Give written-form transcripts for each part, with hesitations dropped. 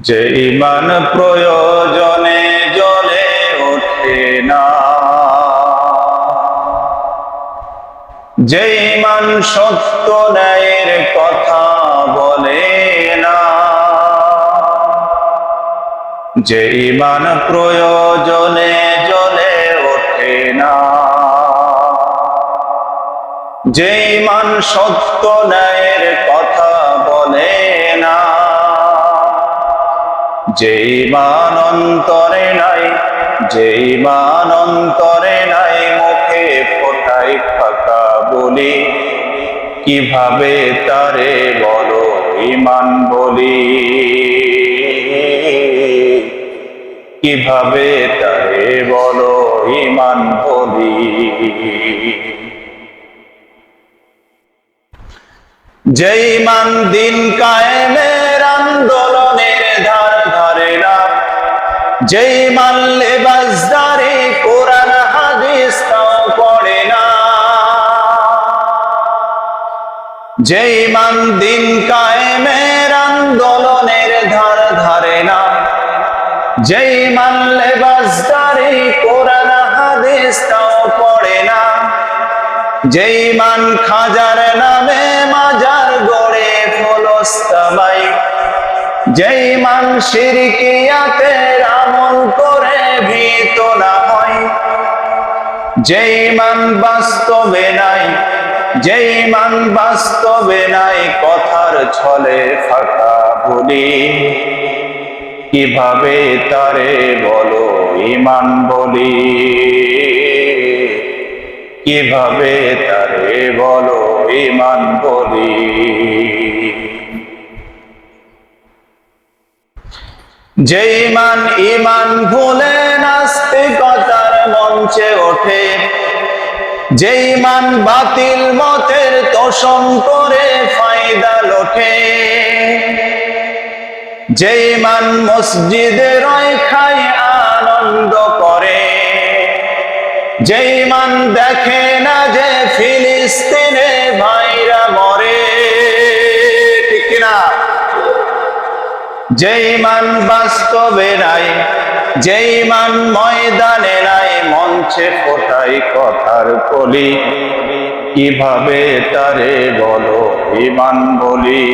যে ঈমান প্রয়োজনে জ্বলে ওঠে না, যে ঈমান সত্য ন্যায়ের কথা বলে না, যে ঈমান প্রয়োজনে জ্বলে ওঠে না, যে ঈমান সত্য ন্যায়ের কথা বলে না, যে ঈমান অন্তরে নাই, যে ঈমান অন্তরে নাই, মুখে ফোটাই ফাঁকা বলি, কিভাবে তারে বলো ঈমান বলি, কিভাবে তারে বলো ঈমান বলি। যে ঈমান দিন কায়েমের আন্দোলনের ধার ধারে না, যে ঈমান লেবাসদারি কোরআন হাদিস তাও পড়ে না, যে ঈমান দিন কায়েমের আন্দোলনের ধার ধারে না, যে ঈমান লেবাসদারি কোরআন হাদিস তাও পড়ে না, যে ঈমান খাজার নামে মাজার গড়ে ফলস্তাবাই, যে ঈমান শিরকিয়াতের আমল করে ভীত না হয়, যে ঈমান বাস্তবে নাই, যে ঈমান বাস্তবে নাই, কথার ছলে ফাঁকা বলি, কিভাবে তারে বলো ঈমান বলি, কিভাবে তারে বলো ঈমান বলি। যে ঈমান ঈমান ভুলে নাস্তিকতার মঞ্চে ওঠে, যে ঈমান বাতিল মতের তোষণ করে ফায়দা লোটে, যে ঈমান মসজিদে রয় খায় আনন্দ করে, যে ঈমান দেখে না যে ফিলিস্তিনে ভাইরা মরে, ঠিক কিনা? যে ঈমান বাস্তবে নাই, যে ঈমান ময়দানে নাই, মঞ্চে ফোটাই কথার কলি, কিভাবে তারে বলো ঈমান বলি,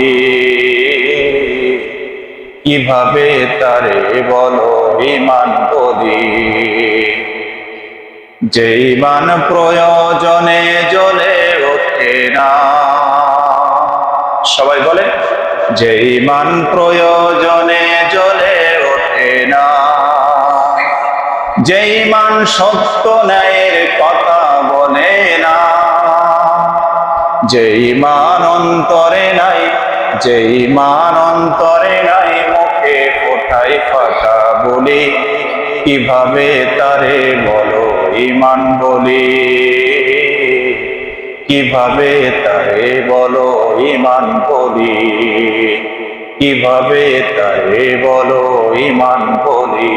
কিভাবে তারে বলো ঈমান বলি। যে ঈমান প্রয়োজনে জ্বলে ওঠে না, সবাই বলে, যে ঈমান প্রয়োজনে জ্বলে ওঠে না, যে ঈমান সত্য ন্যায়ের কথা বলে না, যে ঈমান অন্তরে নাই, যে ঈমান অন্তরে নাই, মুখে ফোটাই ফাঁকা বলি, কিভাবে তারে বলো ঈমান বলি, কিভাবে তারে বলো ঈমান বলি, কিভাবে তারে বলো ঈমান বলি।